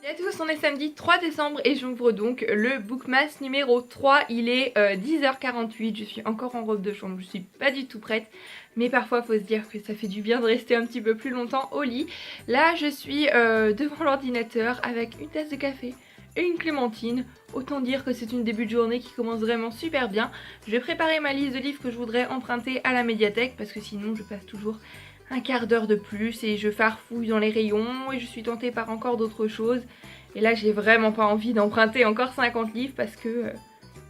Salut à tous, on est samedi 3 décembre et j'ouvre donc le Bookmas numéro 3. Il est 10h48, je suis encore en robe de chambre, je suis pas du tout prête. Mais parfois faut se dire que ça fait du bien de rester un petit peu plus longtemps au lit. Là je suis devant l'ordinateur avec une tasse de café et une clémentine. Autant dire que c'est une début de journée qui commence vraiment super bien. Je vais préparer ma liste de livres que je voudrais emprunter à la médiathèque parce que sinon je passe toujours un quart d'heure de plus et je farfouille dans les rayons et je suis tentée par encore d'autres choses. Et là j'ai vraiment pas envie d'emprunter encore 50 livres parce que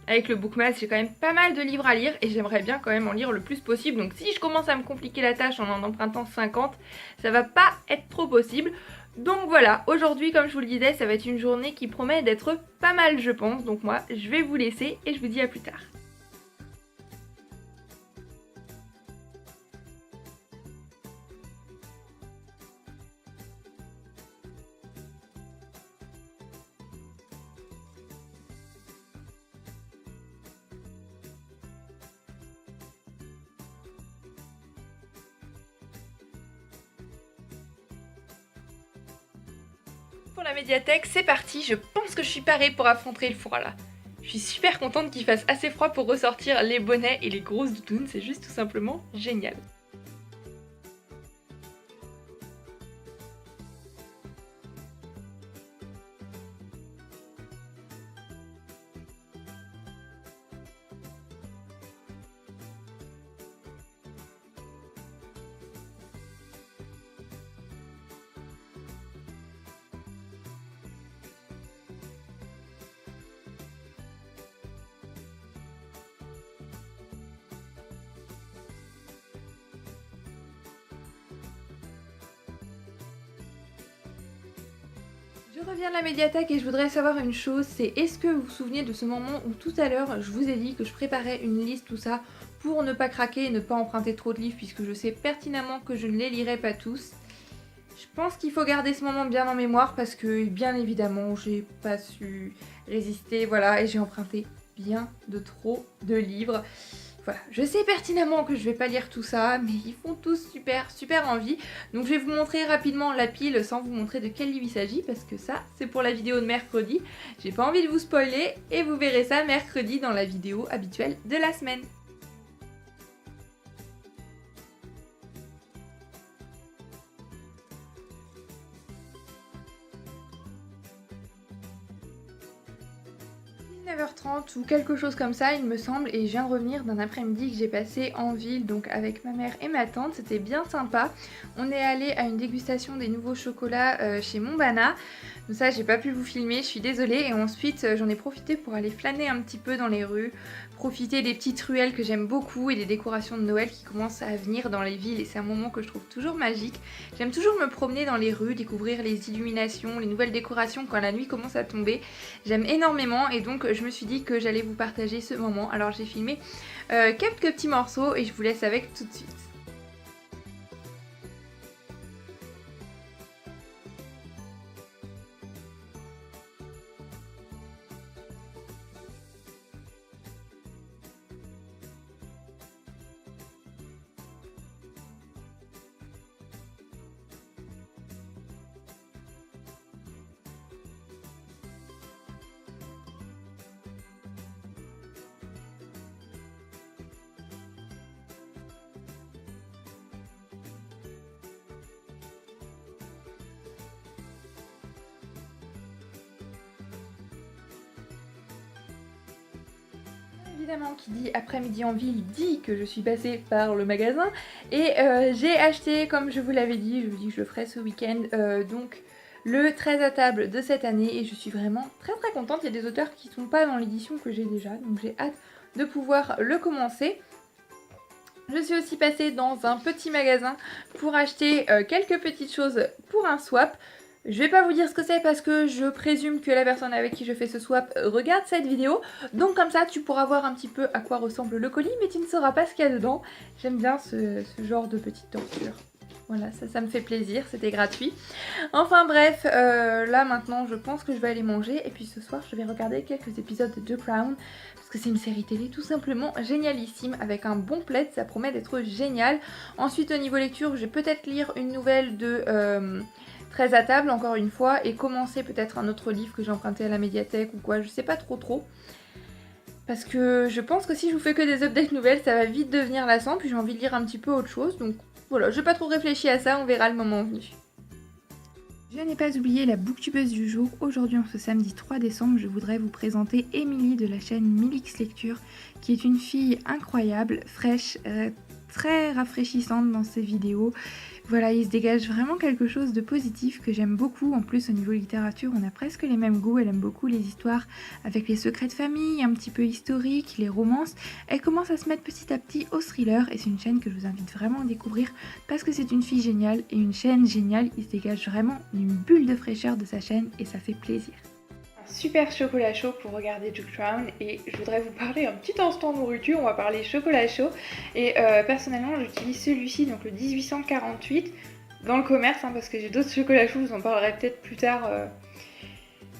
avec le Bookmas j'ai quand même pas mal de livres à lire et j'aimerais bien quand même en lire le plus possible. Donc si je commence à me compliquer la tâche en empruntant 50, ça va pas être trop possible. Donc voilà, aujourd'hui comme je vous le disais, ça va être une journée qui promet d'être pas mal je pense. Donc moi je vais vous laisser et je vous dis à plus tard. Pour la médiathèque, c'est parti, je pense que je suis parée pour affronter le froid là. Je suis super contente qu'il fasse assez froid pour ressortir les bonnets et les grosses doudounes, c'est juste tout simplement génial. Je reviens de la médiathèque et je voudrais savoir une chose, c'est est-ce que vous vous souvenez de ce moment où tout à l'heure je vous ai dit que je préparais une liste tout ça pour ne pas craquer et ne pas emprunter trop de livres puisque je sais pertinemment que je ne les lirai pas tous. Je pense qu'il faut garder ce moment bien en mémoire parce que bien évidemment j'ai pas su résister, voilà, et j'ai emprunté bien de trop de livres. Voilà, je sais pertinemment que je vais pas lire tout ça, mais ils font tous super envie. Donc je vais vous montrer rapidement la pile sans vous montrer de quel livre il s'agit, parce que ça, c'est pour la vidéo de mercredi. J'ai pas envie de vous spoiler, et vous verrez ça mercredi dans la vidéo habituelle de la semaine. – 9h30 ou quelque chose comme ça il me semble, et je viens de revenir d'un après-midi que j'ai passé en ville donc avec ma mère et ma tante, c'était bien sympa. On est allé à une dégustation des nouveaux chocolats chez Monbana, donc ça j'ai pas pu vous filmer, je suis désolée, et ensuite j'en ai profité pour aller flâner un petit peu dans les rues, profiter des petites ruelles que j'aime beaucoup et des décorations de Noël qui commencent à venir dans les villes, et c'est un moment que je trouve toujours magique. J'aime toujours me promener dans les rues, découvrir les illuminations, les nouvelles décorations quand la nuit commence à tomber. J'aime énormément, et donc je me suis dit que j'allais vous partager ce moment. Alors j'ai filmé quelques petits morceaux et je vous laisse avec tout de suite. Évidemment, qui dit après-midi en ville dit que je suis passée par le magasin et j'ai acheté, comme je vous l'avais dit, je vous dis que je le ferai ce week-end, donc le 13 à table de cette année, et je suis vraiment très contente. Il y a des auteurs qui ne sont pas dans l'édition que j'ai déjà, donc j'ai hâte de pouvoir le commencer. Je suis aussi passée dans un petit magasin pour acheter quelques petites choses pour un swap. Je vais pas vous dire ce que c'est parce que je présume que la personne avec qui je fais ce swap regarde cette vidéo. Donc comme ça tu pourras voir un petit peu à quoi ressemble le colis, mais tu ne sauras pas ce qu'il y a dedans. J'aime bien ce genre de petite torture. Voilà, ça me fait plaisir, c'était gratuit. Enfin bref, là maintenant je pense que je vais aller manger. Et puis ce soir je vais regarder quelques épisodes de The Crown, parce que c'est une série télé tout simplement génialissime, avec un bon plaid, ça promet d'être génial. Ensuite au niveau lecture, je vais peut-être lire une nouvelle de très à table encore une fois et commencer peut-être un autre livre que j'ai emprunté à la médiathèque ou quoi, je sais pas trop. Parce que je pense que si je vous fais que des updates nouvelles, ça va vite devenir lassant, puis j'ai envie de lire un petit peu autre chose, donc voilà, j'ai pas trop réfléchi à ça, on verra le moment venu. Je n'ai pas oublié la booktubeuse du jour. Aujourd'hui, en ce samedi 3 décembre, je voudrais vous présenter Émilie de la chaîne Milix Lecture, qui est une fille incroyable, fraîche, très rafraîchissante dans ses vidéos. Voilà, il se dégage vraiment quelque chose de positif que j'aime beaucoup. En plus, au niveau littérature, on a presque les mêmes goûts. Elle aime beaucoup les histoires avec les secrets de famille, un petit peu historiques, les romances. Elle commence à se mettre petit à petit au thriller et c'est une chaîne que je vous invite vraiment à découvrir parce que c'est une fille géniale et une chaîne géniale. Il se dégage vraiment une bulle de fraîcheur de sa chaîne et ça fait plaisir. Super chocolat chaud pour regarder The Crown et je voudrais vous parler un petit instant nourriture, on va parler chocolat chaud et personnellement j'utilise celui-ci, donc le 1848 dans le commerce parce que j'ai d'autres chocolats chauds, je vous en parlerai peut-être plus tard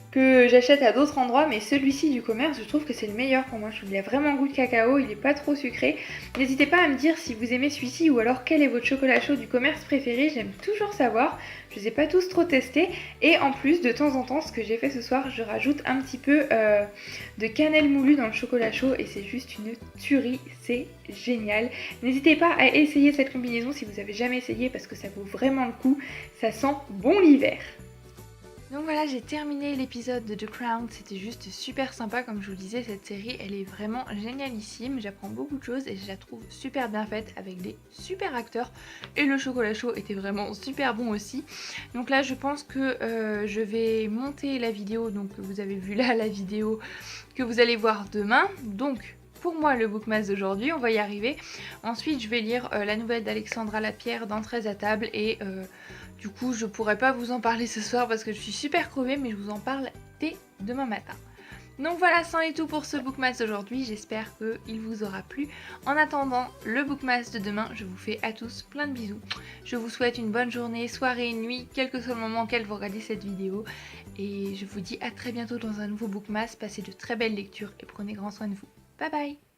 que j'achète à d'autres endroits, mais celui-ci du commerce, je trouve que c'est le meilleur pour moi. Je trouve qu'il a vraiment goût de cacao, il est pas trop sucré. N'hésitez pas à me dire si vous aimez celui-ci ou alors quel est votre chocolat chaud du commerce préféré, j'aime toujours savoir. Je les ai pas tous trop testés et en plus de temps en temps, ce que j'ai fait ce soir, je rajoute un petit peu de cannelle moulue dans le chocolat chaud et c'est juste une tuerie, c'est génial. N'hésitez pas à essayer cette combinaison si vous avez jamais essayé parce que ça vaut vraiment le coup, ça sent bon l'hiver. Donc voilà, j'ai terminé l'épisode de The Crown, c'était juste super sympa, comme je vous le disais, cette série elle est vraiment génialissime, j'apprends beaucoup de choses et je la trouve super bien faite avec des super acteurs et le chocolat chaud était vraiment super bon aussi. Donc là je pense que je vais monter la vidéo, donc vous avez vu là la vidéo que vous allez voir demain, donc pour moi le bookmas d'aujourd'hui, on va y arriver. Ensuite je vais lire la nouvelle d'Alexandra Lapierre dans 13 à table et du coup je pourrais pas vous en parler ce soir parce que je suis super crevée, mais je vous en parle dès demain matin. Donc voilà, c'en est tout pour ce bookmas aujourd'hui, j'espère qu'il vous aura plu. En attendant le bookmas de demain, je vous fais à tous plein de bisous. Je vous souhaite une bonne journée, soirée, nuit, quel que soit le moment auquel vous regardez cette vidéo. Et je vous dis à très bientôt dans un nouveau bookmas, passez de très belles lectures et prenez grand soin de vous. Bye bye!